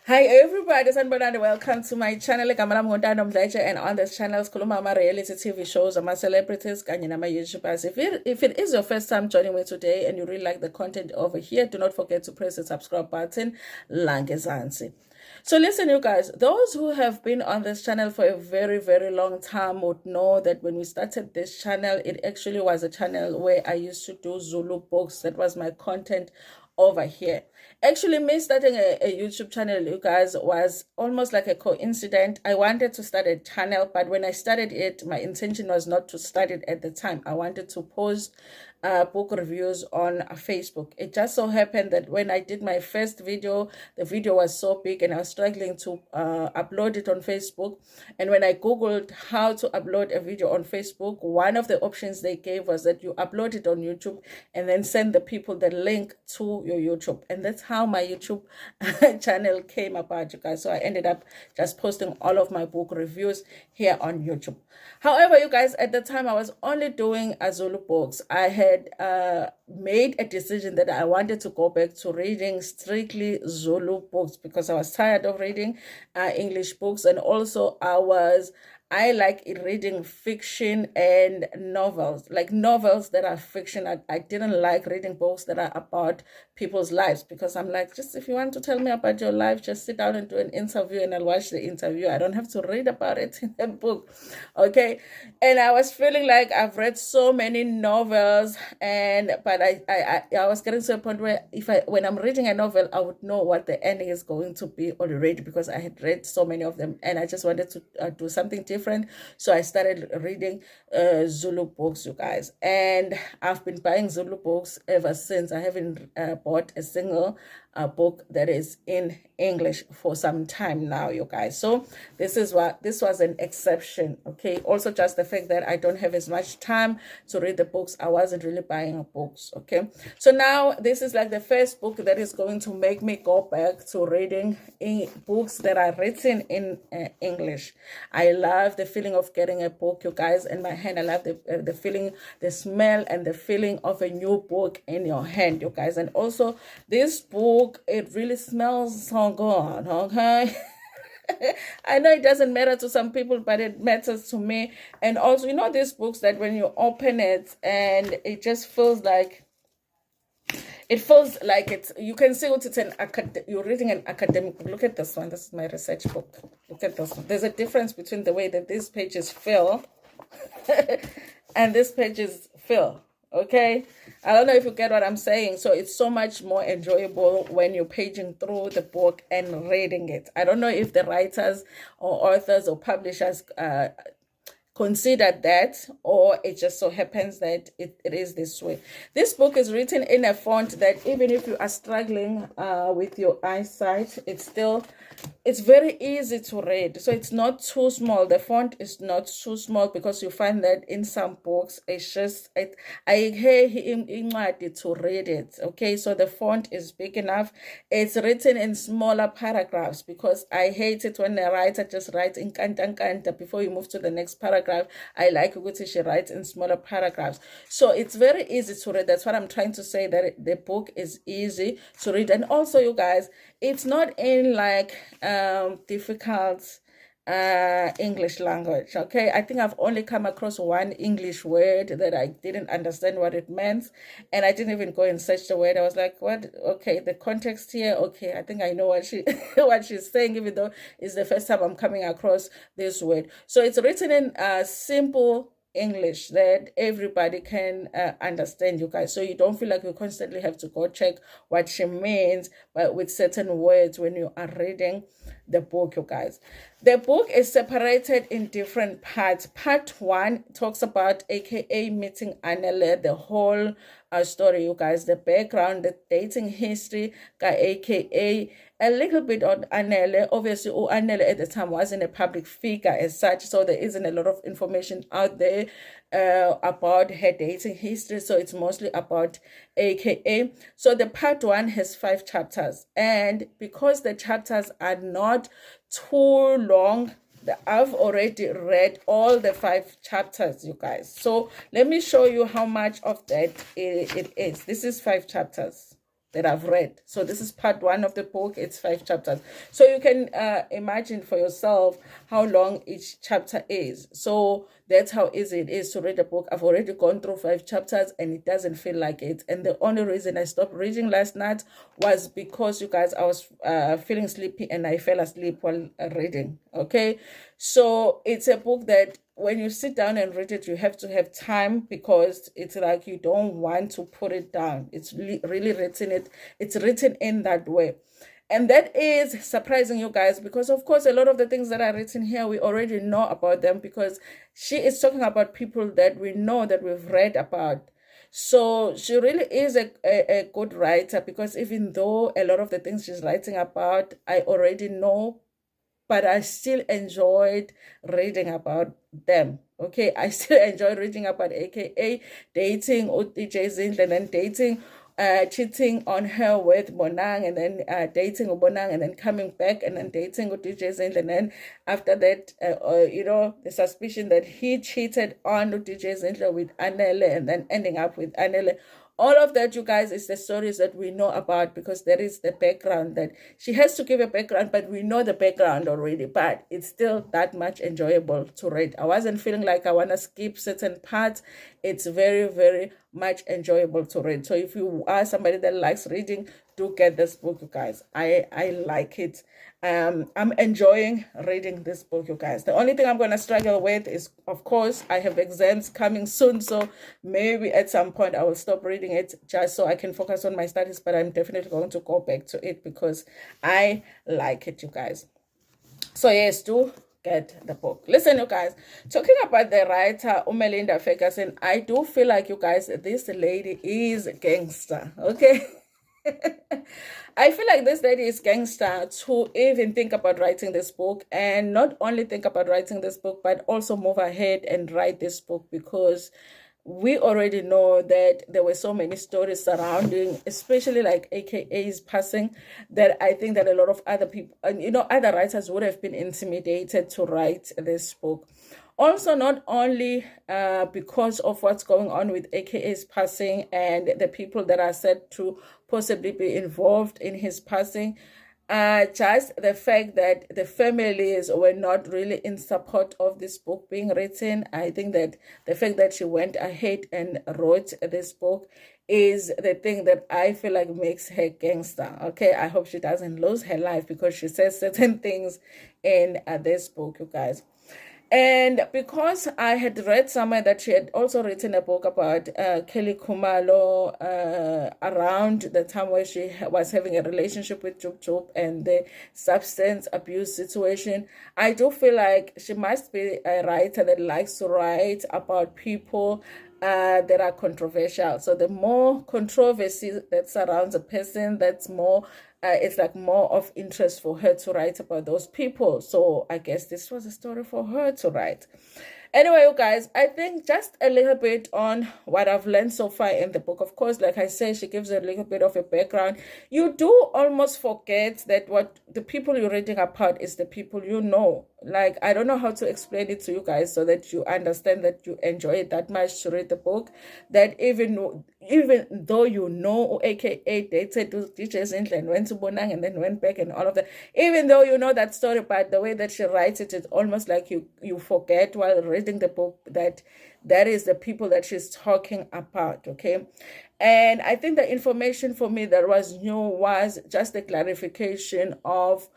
Hi everybody, and welcome to my channel. And on this channel, Kulumama reality TV shows, my celebrities, and my YouTubers. If it is your first time joining me today and you really like the content over here, do not forget to press the subscribe button. Langezansi. So listen, you guys, those who have been on this channel for a very, very long time would know that when we started this channel, it actually was a channel where I used to do Zulu books. That was my content over here. Actually, me starting a YouTube channel, you guys, was almost like a coincidence. I wanted to start a channel, but when I started it, my intention was not to start it at the time. I wanted to post book reviews on Facebook. It just so happened that when I did my first video, the video was so big and I was struggling to upload it on Facebook. And when I Googled how to upload a video on Facebook, one of the options they gave was that you upload it on YouTube and then send the people the link to your YouTube. And that's how my YouTube channel came about, you guys. So I ended up just posting all of my book reviews here on YouTube. However, you guys, at the time I was only doing Zulu books. I had made a decision that I wanted to go back to reading strictly Zulu books because I was tired of reading English books, and also I like reading fiction and novels, like novels that are fiction. I didn't like reading books that are about people's lives because I'm like, just if you want to tell me about your life, just sit down and do an interview and I'll watch the interview. I don't have to read about it in the book. Okay. And I was feeling like I've read so many novels, but I was getting to a point where when I'm reading a novel, I would know what the ending is going to be already because I had read so many of them and I just wanted to do something different. So I started reading Zulu books, you guys, and I've been buying Zulu books ever since. I haven't bought a single book that is in English for some time now, you guys. So this was an exception. Okay, also just the fact that I don't have as much time to read the books, I wasn't really buying books. Okay, so now this is like the first book that is going to make me go back to reading books that are written in English. I love the feeling of getting a book, you guys, in my hand. I love the feeling, the smell and the feeling of a new book in your hand, you guys. And also this book, it really smells so good. Okay. I know it doesn't matter to some people, but it matters to me. And also, you know, these books that when you open it and it just feels like it's, you can see what it's you're reading an academic book. Look at this one. This is my research book. Look at this one. There's a difference between the way that these pages feel and these pages feel. Okay, I don't know if you get what I'm saying. So it's so much more enjoyable when you're paging through the book and reading it. I don't know if the writers or authors or publishers considered that, or it just so happens that it is this way. This book is written in a font that even if you are struggling with your eyesight, it's very easy to read. So it's not too small. The font is not too small because you find that in some books it's just I hate to read it. Okay, so the font is big enough. It's written in smaller paragraphs because I hate it when the writer just writes in kanta before you move to the next paragraph. I like what she writes in smaller paragraphs. So it's very easy to read. That's what I'm trying to say, that the book is easy to read. And also, you guys, it's not in like difficult English language. Okay, I think I've only come across one English word that I didn't understand what it meant, and I didn't even go and search the word. I was like, what? Okay, the context here. Okay, I think I know what what she's saying, even though it's the first time I'm coming across this word. So it's written in simple English that everybody can understand, you guys. So you don't feel like you constantly have to go check what she means, but with certain words when you are reading the book, you guys. The book is separated in different parts. Part 1 talks about AKA meeting Anele, the whole story, you guys, the background, the dating history, AKA, a little bit on Anele. Obviously, Anele at the time wasn't a public figure as such, so there isn't a lot of information out there about her dating history. So it's mostly about AKA. So the part 1 has 5 chapters, and because the chapters are not too long, I've already read all the 5 chapters, you guys. So let me show you how much of that it is. This is 5 chapters. that I've read. So this is part 1 of the book. It's 5 chapters. So you can imagine for yourself how long each chapter is. So that's how easy it is to read a book. I've already gone through 5 chapters and it doesn't feel like it. And the only reason I stopped reading last night was because, you guys, I was feeling sleepy and I fell asleep while reading. Okay, so it's a book that when you sit down and read it, you have to have time, because it's like you don't want to put it down. It's really written in that way. And that is surprising, you guys, because of course a lot of the things that are written here, we already know about them, because she is talking about people that we know, that we've read about. So she really is a good writer, because even though a lot of the things she's writing about I already know, but I still enjoyed reading about them. Okay, I still enjoy reading about AKA dating DJ Zindle, and then dating, cheating on her with Bonang, and then dating Bonang, and then coming back, and then dating with DJ Zindle, and then after that, you know, the suspicion that he cheated on DJ Zindle with Anele, and then ending up with Anele. All of that, you guys, is the stories that we know about, because there is the background that she has to give a background, but we know the background already, but it's still that much enjoyable to read. I wasn't feeling like I want to skip certain parts. It's very, very much enjoyable to read. So if you are somebody that likes reading, do get this book, you guys. I like it. I'm enjoying reading this book, you guys. The only thing I'm going to struggle with is, of course, I have exams coming soon, so maybe at some point I will stop reading it just so I can focus on my studies, but I'm definitely going to go back to it because I like it, you guys. So yes, do get the book. Listen, you guys, talking about the writer Umelinda Ferguson, I do feel like, you guys, this lady is gangster, okay? I feel like this lady is gangster to even think about writing this book, and not only think about writing this book, but also move ahead and write this book, because we already know that there were so many stories surrounding, especially like AKA's passing, that I think that a lot of other people, and you know, other writers would have been intimidated to write this book. Also, not only because of what's going on with AKA's passing and the people that are said to possibly be involved in his passing, just the fact that the families were not really in support of this book being written. I think that the fact that she went ahead and wrote this book is the thing that I feel like makes her gangster. Okay, I hope she doesn't lose her life because she says certain things in this book, you guys. And because I had read somewhere that she had also written a book about Kelly Kumalo around the time where she was having a relationship with Jup Jup and the substance abuse situation, I do feel like she must be a writer that likes to write about people that are controversial. So the more controversy that surrounds a person, that's more it's like more of interest for her to write about those people. So I guess this was a story for her to write. Anyway, you guys, I think just a little bit on what I've learned so far in the book. Of course, like I said, she gives a little bit of a background. You do almost forget that what the people you're reading about is the people you know. Like, I don't know how to explain it to you guys so that you understand that you enjoy it that much to read the book. That even though you know AKA dated to teachers and went to Bonang and then went back and all of that, even though you know that story, but the way that she writes it, it's almost like you forget while reading the book that is the people that she's talking about, okay? And I think the information for me that was new was just the clarification of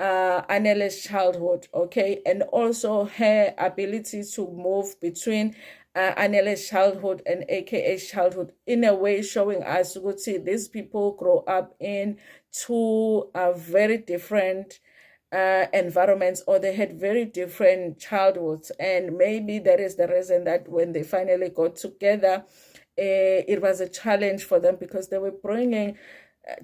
Anele's childhood, okay, and also her ability to move between Anele's childhood and AKA's childhood in a way showing us, you could see these people grow up in two very different environments, or they had very different childhoods, and maybe that is the reason that when they finally got together, it was a challenge for them because they were bringing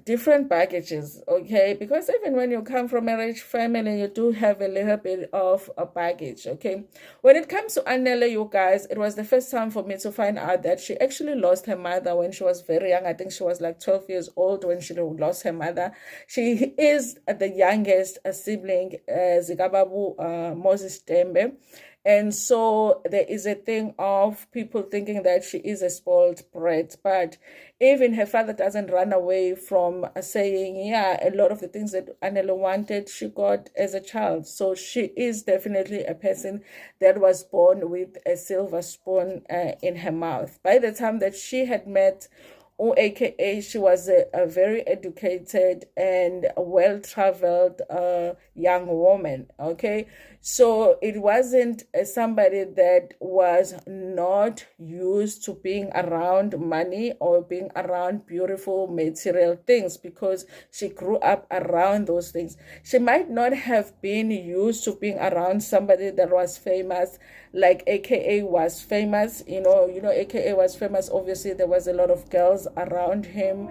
different baggages, okay? Because even when you come from a rich family, you do have a little bit of a baggage, okay? When it comes to Anele, you guys, it was the first time for me to find out that she actually lost her mother when she was very young. I think she was like 12 years old when she lost her mother. She is the youngest sibling, Zikababu Moses Tembe. And so there is a thing of people thinking that she is a spoiled brat. But even her father doesn't run away from saying, yeah, a lot of the things that Anele wanted, she got as a child. So she is definitely a person that was born with a silver spoon in her mouth. By the time that she had met AKA, she was a very educated and well-traveled young woman. Okay, so it wasn't somebody that was not used to being around money or being around beautiful material things, because she grew up around those things. She might not have been used to being around somebody that was famous, like AKA was famous. AKA was famous. Obviously, there was a lot of girls around him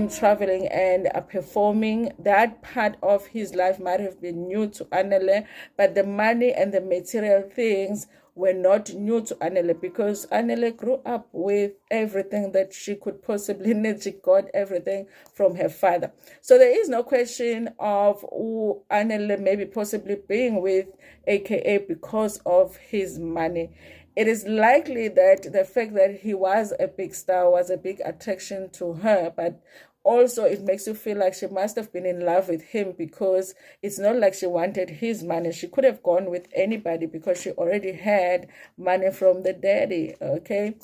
traveling and performing. That part of his life might have been new to Anele, but the money and the material things were not new to Anele, because Anele grew up with everything that she could possibly need. She got everything from her father. So there is no question of Anele maybe possibly being with AKA because of his money. It is likely that the fact that he was a big star was a big attraction to her, but also it makes you feel like she must have been in love with him, because it's not like she wanted his money. She could have gone with anybody because she already had money from the daddy. Okay,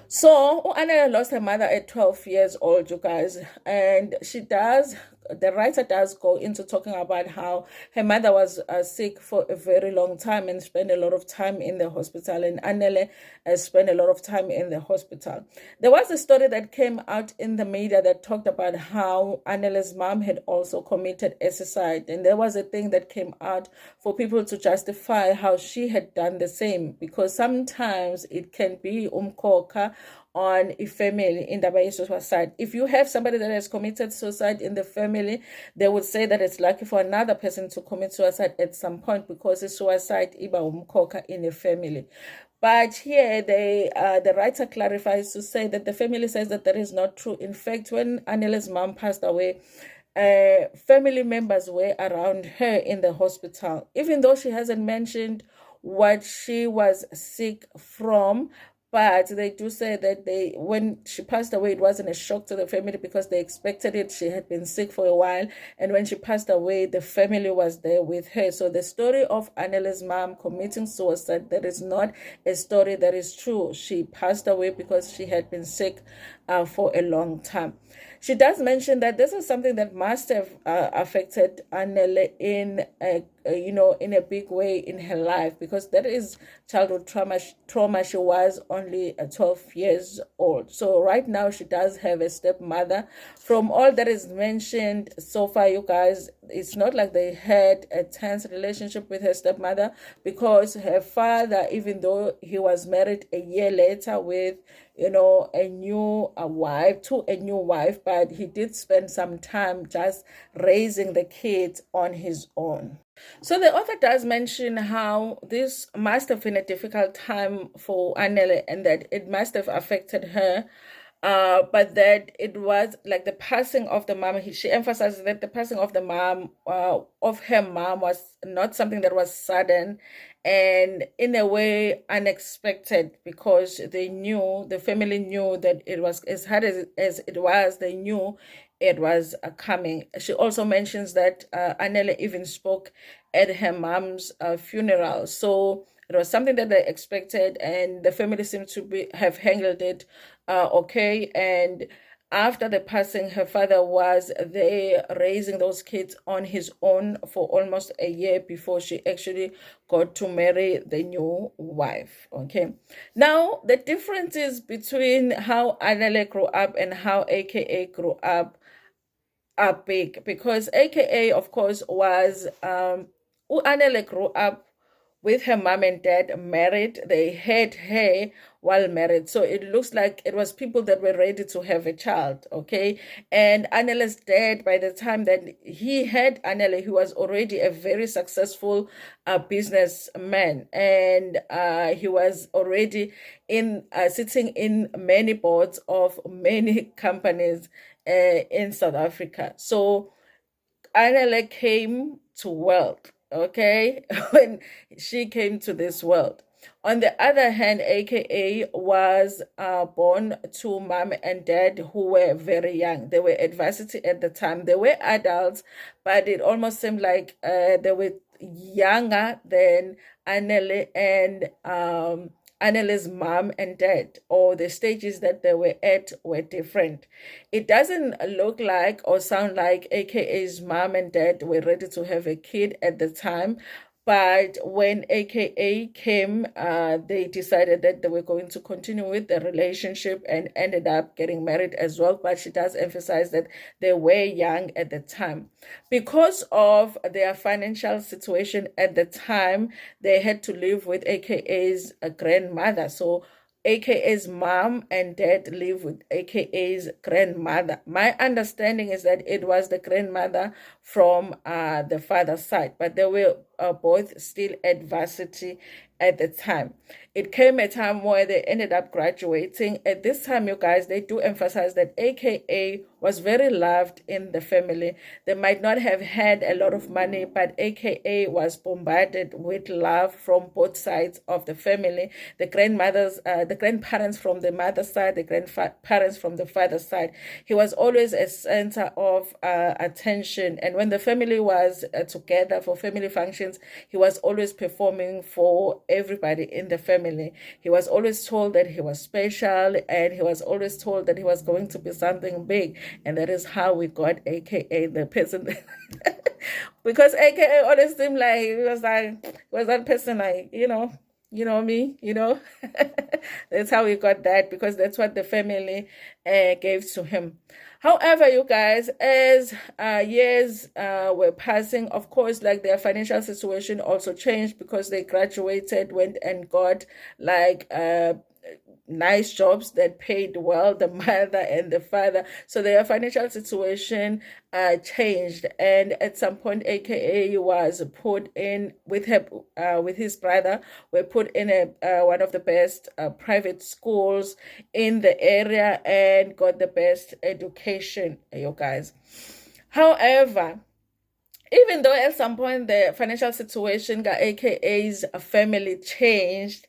so Anna lost her mother at 12 years old, you guys, and the writer does go into talking about how her mother was sick for a very long time and spent a lot of time in the hospital, and Anele spent a lot of time in the hospital. There was a story that came out in the media that talked about how Anele's mom had also committed suicide, and there was a thing that came out for people to justify how she had done the same, because sometimes it can be umkoka on a family in the suicide. If you have somebody that has committed suicide in the family, they would say that it's lucky for another person to commit suicide at some point, because it's suicide iba umkoka in a family. But here, the writer clarifies to say that the family says that that is not true. In fact, when Anele's mom passed away, family members were around her in the hospital, even though she hasn't mentioned what she was sick from. But they do say that when she passed away, it wasn't a shock to the family because they expected it. She had been sick for a while, and when she passed away, the family was there with her. So the story of Anele's mom committing suicide, that is not a story that is true. She passed away because she had been sick for a long time. She does mention that this is something that must have affected Anele in in a big way in her life, because that is childhood trauma. She was only 12 years old. So right now she does have a stepmother. From all that is mentioned so far, you guys, it's not like they had a tense relationship with her stepmother, because her father, even though he was married a year later with a new wife, but he did spend some time just raising the kids on his own. So the author does mention how this must have been a difficult time for Anele, and that it must have affected her. But that it was like the passing of the mom. She emphasizes that the passing of the mom, of her mom, was not something that was sudden, and in a way unexpected, because the family knew that it was as hard as it was. They knew it was coming. She also mentions that Anele even spoke at her mom's funeral. So it was something that they expected, and the family seemed to have handled it okay. And after the passing, her father was there raising those kids on his own for almost a year before she actually got to marry the new wife. Okay. Now, the differences between how Anele grew up and how AKA grew up are big, because AKA, of course, was Anele grew up with her mom and dad married. They had her while married. So it looks like it was people that were ready to have a child, okay? And Anele's dad, by the time that he had Anele, he was already a very successful businessman. And he was already sitting in many boards of many companies in South Africa. So Anele came to wealth. okay, when she came to this world. On the other hand, AKA was born to mom and dad who were very young. They were at varsity at the time. They were adults, but it almost seemed like they were younger than Anele and Anele's mom and dad, or the stages that they were at were different. It doesn't look like or sound like AKA's mom and dad were ready to have a kid at the time. But when AKA came, they decided that they were going to continue with the relationship and ended up getting married as well. But she does emphasize that they were young at the time. Because of their financial situation at the time, they had to live with AKA's grandmother. So AKA's mom and dad live with AKA's grandmother. My understanding is that it was the grandmother from the father's side, but they were both still at varsity at the time. It came a time where they ended up graduating. At this time, you guys, they do emphasize that AKA was very loved in the family. They might not have had a lot of money, but AKA was bombarded with love from both sides of the family. The grandparents from the mother's side, the grandparents from the father's side. He was always a center of attention. And when the family was together for family functions, he was always performing for everybody in the family. He was always told that he was special, and he was always told that he was going to be something big. And that is how we got AKA, the person. Because AKA always seemed like he was that person, like, me, That's how we got that, because that's what the family gave to him. However, you guys, as years were passing, of course, like, their financial situation also changed, because they graduated, went and got like nice jobs that paid well, the mother and the father. So their financial situation changed, and at some point AKA was put in with his brother, were put in one of the best private schools in the area, and got the best education, you guys. However, even though at some point the financial situation got AKA's family changed,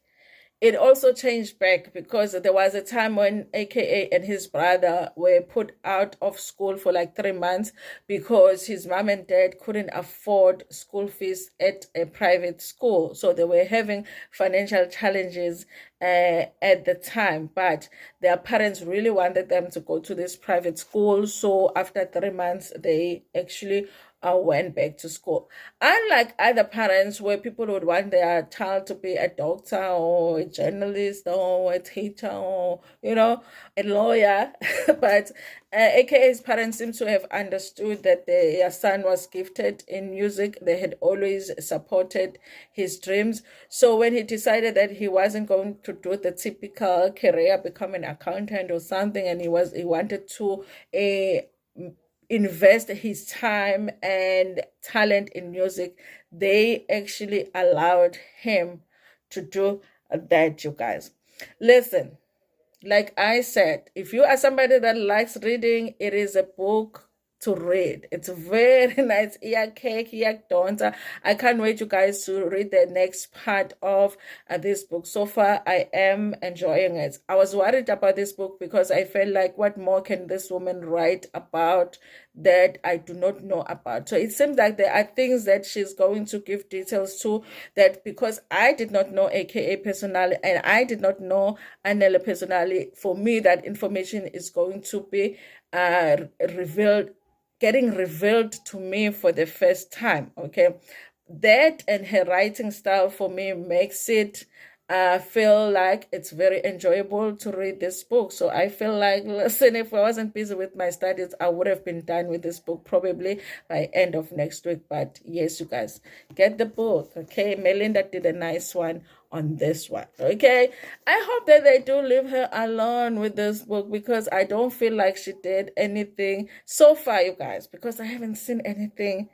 it also changed back, because there was a time when AKA and his brother were put out of school for like 3 months, because his mom and dad couldn't afford school fees at a private school. So they were having financial challenges at the time, but their parents really wanted them to go to this private school. So after 3 months, they actually went back to school. Unlike other parents, where people would want their child to be a doctor or a journalist or a teacher or, a lawyer, but AKA's parents seem to have understood that their son was gifted in music. They had always supported his dreams. So when he decided that he wasn't going to do the typical career, become an accountant or something, and he wanted to invest his time and talent in music, they actually allowed him to do that, you guys. Listen, like I said, if you are somebody that likes reading, it is a book to read. It's very nice. I can't wait, you guys, to read the next part of this book. So far, I am enjoying it. I was worried about this book, because I felt like, what more can this woman write about that I do not know about? So it seems like there are things that she's going to give details to, that because I did not know AKA personally, and I did not know Anele personally, for me, that information is going to be getting revealed to me for the first time. Okay, that and her writing style for me makes it feel like it's very enjoyable to read this book. So I feel like, listen, if I wasn't busy with my studies, I would have been done with this book probably by end of next week. But yes, you guys, get the book. Okay, Melinda did a nice one on this one. Okay, I hope that they do leave her alone with this book, because I don't feel like she did anything so far, you guys, because I haven't seen anything.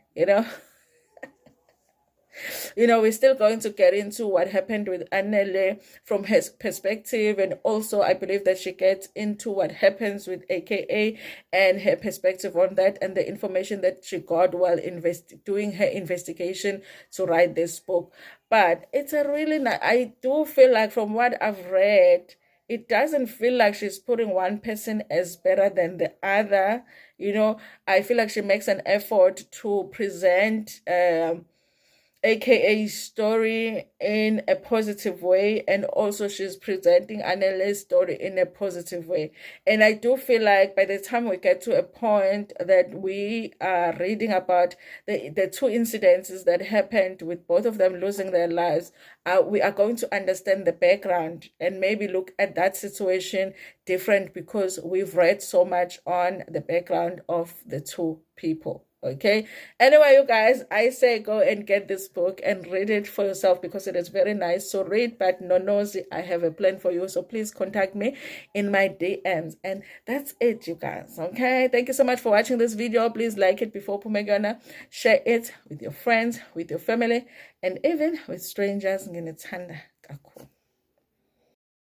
We're still going to get into what happened with Anele from his perspective, and also I believe that she gets into what happens with AKA and her perspective on that, and the information that she got while doing her investigation to write this book. But it's a really nice, I do feel like from what I've read, it doesn't feel like she's putting one person as better than the other. I feel like she makes an effort to present AKA story in a positive way, and also she's presenting Anele's story in a positive way. And I do feel like by the time we get to a point that we are reading about the two incidences that happened with both of them losing their lives, we are going to understand the background and maybe look at that situation different, because we've read so much on the background of the two people. Okay, anyway, you guys, I say go and get this book and read it for yourself, because it is very nice. So read, but no nosy, I have a plan for you, so please contact me in my DMs. And that's it, you guys. Okay, thank you so much for watching this video. Please like it before Pumegana, share it with your friends, with your family, and even with strangers.